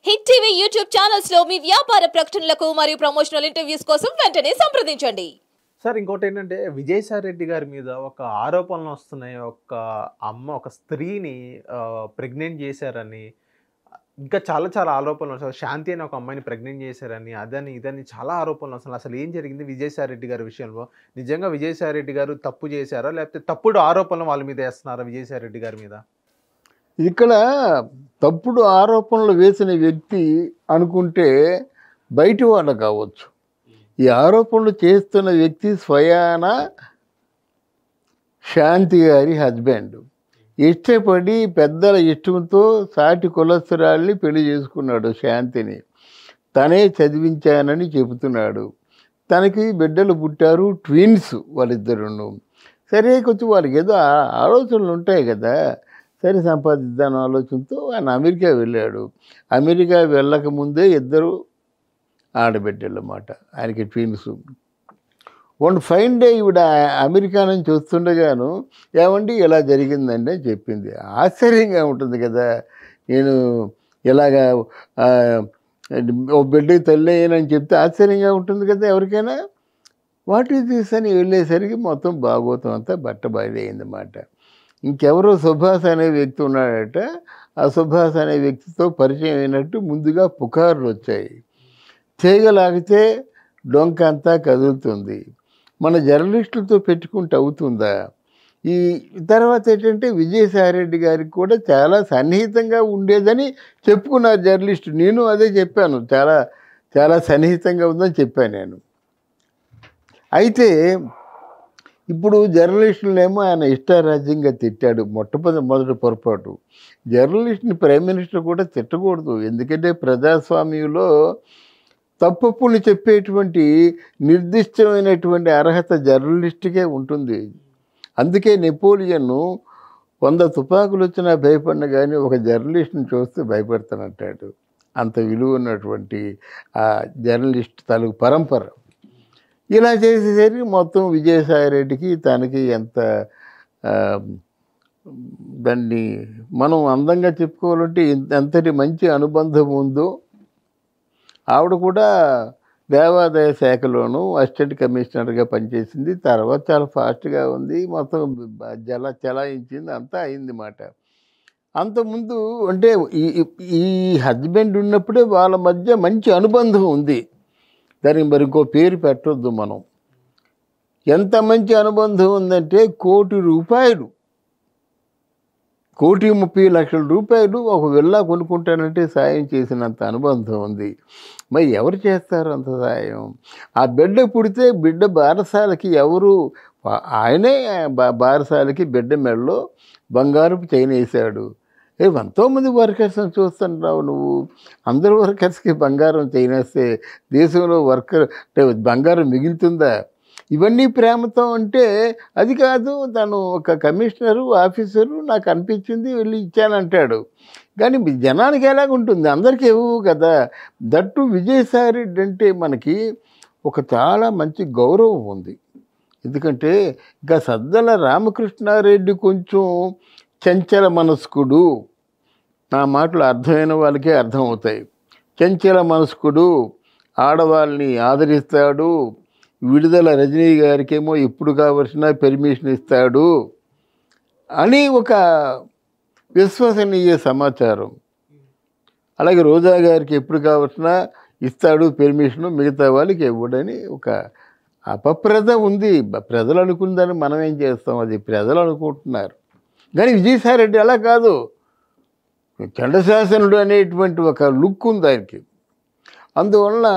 Hit TV YouTube channels లో మీ వ్యాపార ప్రకటనలకు మరియు ప్రమోషనల్ ఇంటర్వ్యూస్ కోసం వెంటనే సంప్రదించండి. సార్ ఇంకోటి ఏంటంటే విజయసాయి రెడ్డి గారి మీద ఒక ఆరోపణలు వస్తున్నాయి. ఒక స్త్రీని ప్రెగ్నెంట్ చేశారని, ఇంకా చాలా చాలా ఆరోపణలు వస్తాయి. శాంతి అనే ఒక అమ్మాయిని ప్రెగ్నెంట్ చేశారని, అదని ఇదని చాలా ఆరోపణలు వస్తున్నాయి. అసలు ఏం జరిగింది విజయసాయి రెడ్డి గారి విషయంలో? నిజంగా విజయసాయి రెడ్డి గారు తప్పు చేశారా, లేకపోతే తప్పుడు ఆరోపణలు వాళ్ళ మీద వేస్తున్నారా విజయసాయి రెడ్డి గారి మీద? ఇక్కడ తప్పుడు ఆరోపణలు వేసిన వ్యక్తి అనుకుంటే బయటి వాళ్ళు కావచ్చు. ఈ ఆరోపణలు చేస్తున్న వ్యక్తి స్వయాన శాంతి గారి హస్బెండ్. ఇష్టపడి పెద్దల ఇష్టంతో సాటి కులస్తురాల్ని పెళ్లి చేసుకున్నాడు శాంతిని. తనే చదివించానని చెబుతున్నాడు. తనకి బిడ్డలు పుట్టారు, ట్విన్స్ వాళ్ళిద్దరును. సరే, కొంచెం వాళ్ళకి ఏదో ఆలోచనలు ఉంటాయి కదా, సరే సంపాదిద్దాను ఆలోచనతో ఆయన అమెరికా వెళ్ళాడు. అమెరికా వెళ్ళకముందే ఇద్దరు ఆడబిడ్డలు అన్నమాట, ఆయనకి ట్విన్స్. వన్ ఫైన్ డే ఈవిడ అమెరికా నుంచి వస్తుండగాను, ఏమండి ఇలా జరిగిందండి అని చెప్పింది. ఆశ్చర్యంగా ఉంటుంది కదా, నేను ఇలాగా ఓ బిడ్డకి తల్లి అయ్యానని చెప్తే ఆశ్చర్యంగా ఉంటుంది కదా ఎవరికైనా. వాట్ ఈస్ దిస్ అని వెళ్ళేసరికి మొత్తం భాగవతం అంతా బట్టబయలు అయిందన్నమాట. ఇంకెవరో సుభాష్ అనే వ్యక్తి ఉన్నాడట. ఆ సుభాష్ అనే వ్యక్తితో పరిచయం అయినట్టు ముందుగా పుకార్లు వచ్చాయి. చేయగలాగితే డొంక అంతా కదులుతుంది. మన జర్నలిస్టులతో పెట్టుకుంటే అవుతుందా? ఈ తర్వాత ఏంటంటే విజయసాయి రెడ్డి గారికి కూడా చాలా సన్నిహితంగా ఉండేదని చెప్పుకున్నారు జర్నలిస్టు. నేను అదే చెప్పాను, చాలా చాలా సన్నిహితంగా ఉందని చెప్పాను నేను. అయితే ఇప్పుడు జర్నలిస్టులనేమో ఆయన ఇష్టారాజ్యంగా తిట్టాడు. మొదటి పొరపాటు. జర్నలిస్ట్ని ప్రైమ్ మినిస్టర్ కూడా తిట్టకూడదు. ఎందుకంటే ప్రజాస్వామ్యంలో తప్పుని చెప్పేటువంటి నిర్దిష్టమైనటువంటి అర్హత జర్నలిస్టుకే ఉంటుంది. అందుకే నెపోలియన్ 100 తుపాకులు వచ్చినా భయపడిన కానీ ఒక జర్నలిస్ట్ని చూస్తే భయపడతానంటాడు. అంత విలువ ఉన్నటువంటి ఆ జర్నలిస్ట్ తాలూకు పరంపర. ఇలా చేసేసరికి మొత్తం విజయసాయి రెడ్డికి తనకి ఎంత దాన్ని మనం అందంగా చెప్పుకోవాలంటే ఎంతటి మంచి అనుబంధం ఉందో. ఆవిడ కూడా దేవాదాయ శాఖలోనూ అసిస్టెంట్ కమిషనర్గా పనిచేసింది. తర్వాత చాలా ఫాస్ట్గా ఉంది, మొత్తం చలాయించింది, అంతా అయిందన్నమాట. అంతకుముందు అంటే ఈ హస్బెండ్ ఉన్నప్పుడే వాళ్ళ మధ్య మంచి అనుబంధం ఉంది. దానికి మరి ఇంకో పేరు పెట్టొద్దు మనం. ఎంత మంచి అనుబంధం ఉందంటే ₹1,30,00,000 ₹1,30,00,000 ఒక విల్లా కొనుక్కుంటానంటే సాయం చేసినంత అనుబంధం ఉంది. మరి ఎవరు చేస్తారు అంత సాయం? ఆ బిడ్డ పుడితే బిడ్డ బారసాలకి ఎవరు? ఆయనే బారసాలకి బిడ్డ మెడలో బంగారపు చైన్ వేశాడు. ఎంతోమంది వర్కర్స్ని చూస్తున్నావు నువ్వు. అందరు వర్కర్స్కి బంగారం చేయనేస్తే దేశంలో అంటే బంగారం మిగులుతుందా? ఇవన్నీ ప్రేమతో అంటే అది కాదు. తను ఒక కమిషనరు ఆఫీసరు, నాకు అనిపించింది వెళ్ళి ఇచ్చానంటాడు. కానీ జనానికి ఎలాగుంటుంది? అందరికీ ఇవ్వవు కదా. దట్టు విజయసాయి రెడ్డి అంటే మనకి ఒక చాలా మంచి గౌరవం ఉంది. ఎందుకంటే ఇంకా సద్దల రామకృష్ణారెడ్డి కొంచెం చంచల మనస్కుడు. నా మాటలు అర్థమైన వాళ్ళకే అర్థమవుతాయి. చంచల మనస్కుడు, ఆడవాళ్ళని ఆదరిస్తాడు. విడుదల రజనీ గారికేమో ఎప్పుడు కావలసిన పెర్మిషన్ ఇస్తాడు అని ఒక విశ్వసనీయ సమాచారం. అలాగే రోజా గారికి ఎప్పుడు కావలసిన ఇస్తాడు పెర్మిషను, మిగతా వాళ్ళకి ఇవ్వడని ఒక అపప్రద ఉంది. ప్రజలు అనుకుందని మనం ఏం చేస్తాం, అది ప్రజలు అనుకుంటున్నారు. కానీ విజయసాయి రెడ్డి అలా కాదు. చండశాసనుడు అనేటువంటి ఒక లుక్ ఉంది ఆయనకి. అందువలన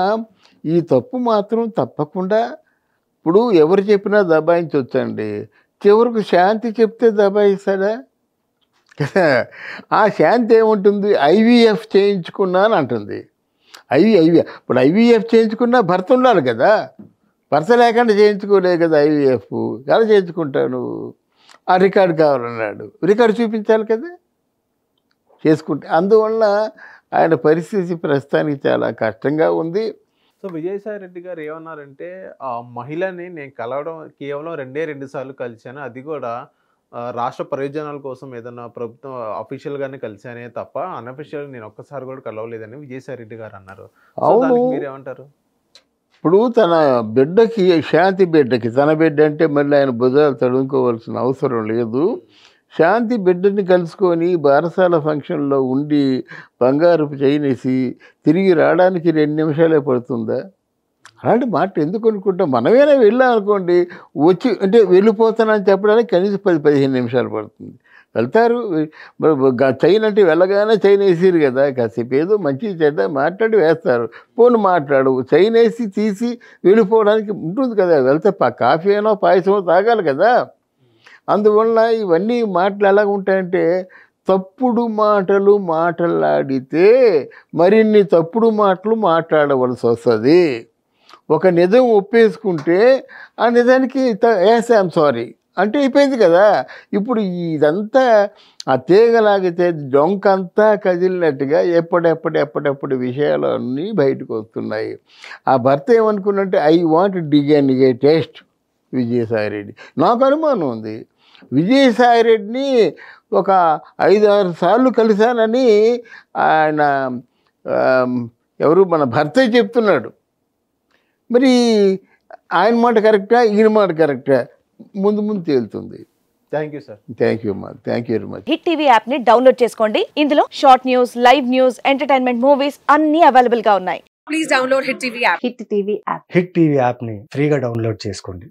ఈ తప్పు మాత్రం తప్పకుండా ఇప్పుడు ఎవరు చెప్పినా దబాయించవచ్చండి. చివరికి శాంతి చెప్తే దబాయిస్తాడా? ఆ శాంతి ఏముంటుంది? IVF చేయించుకున్నా అని అంటుంది. ఇప్పుడు IVF చేయించుకున్నా భర్త ఉండాలి కదా. భర్త లేకుండా చేయించుకోలేదు కదా IVF. ఎలా చేయించుకుంటావు నువ్వు? ఆ రికార్డు కావాలన్నాడు. రికార్డు చూపించాలి కదా చేసుకుంటే. అందువల్ల ఆయన పరిస్థితి ప్రస్తుతానికి చాలా కష్టంగా ఉంది. సో విజయసాయి రెడ్డి గారు ఏమన్నారంటే, ఆ మహిళని నేను కలవడం కేవలం 2 సార్లు కలిశాను, అది కూడా రాష్ట్ర ప్రయోజనాల కోసం ఏదన్నా ప్రభుత్వం అఫీషియల్‌గానే కలిసానే తప్ప, అన్‌అఫీషియల్‌గా నేను ఒక్కసారి కూడా కలవలేదని విజయసాయి రెడ్డి గారు అన్నారు. సో, అవును. దానికి మీరేమంటారు? ఇప్పుడు తన బిడ్డకి, శాంతి బిడ్డకి, తన బిడ్డ అంటే మళ్ళీ ఆయన భుజాలు తడుముకోవాల్సిన అవసరం లేదు. శాంతి బిడ్డని కలుసుకొని బారసాల ఫంక్షన్‌లో ఉండి బంగారపు చైనేసి తిరిగి రావడానికి 2 నిమిషాలే పడుతుందా? అలాంటి మాట ఎందుకు అనుకుంటాం? మనమేనా వెళ్ళాం అనుకోండి, వచ్చి అంటే వెళ్ళిపోతానని చెప్పడానికి కనీసం 10-15 నిమిషాలు పడుతుంది. వెళ్తారు. చైన్ అంటే వెళ్ళగానే చైన్ వేసిరు కదా, కాసేపు ఏదో మంచి చెడ్డ మాట్లాడి వేస్తారు. పోను మాట్లాడు, చైన్ వేసి తీసి వెళ్ళిపోవడానికి ఉంటుంది కదా. వెళ్తే కాఫీ అయినా పాయసమో తాగాలి కదా. అందువల్ల ఇవన్నీ మాటలు ఎలా ఉంటాయంటే, తప్పుడు మాటలు మాట్లాడితే మరిన్ని తప్పుడు మాటలు మాట్లాడవలసి వస్తుంది. ఒక నిజం ఒప్పేసుకుంటే ఆ నిజానికి ఎస్ ఐఎమ్ సారీ అంటే అయిపోయింది కదా. ఇప్పుడు ఇదంతా ఆ తీగలాగితే డొంకంతా కదిలినట్టుగా ఎప్పటి విషయాలు అన్నీ బయటకు వస్తున్నాయి. ఆ భర్త ఏమనుకున్నట్టే, I want DNA test Vijayasai Reddy. నాకు అనుమానం ఉంది, విజయసాయిరెడ్డిని ఒక 5-6 సార్లు కలిశానని ఆయన ఎవరు మన భర్తే చెప్తున్నాడు. మరి ఆయన మాట కరెక్టా, ఈయన మాట కరెక్టా? ముందు తేలుతుంది. Thank you sir. Thank you అమ్మా, thank you very much. Hit TV app ని డౌన్లోడ్ చేసుకోండి. ఇందులో short news, live news, entertainment movies అన్ని అవైలబుల్ గా ఉన్నాయి. Please download Hit TV app. Hit TV app. Hit TV యాప్ని ఫ్రీగా డౌన్లోడ్ చేసుకోండి.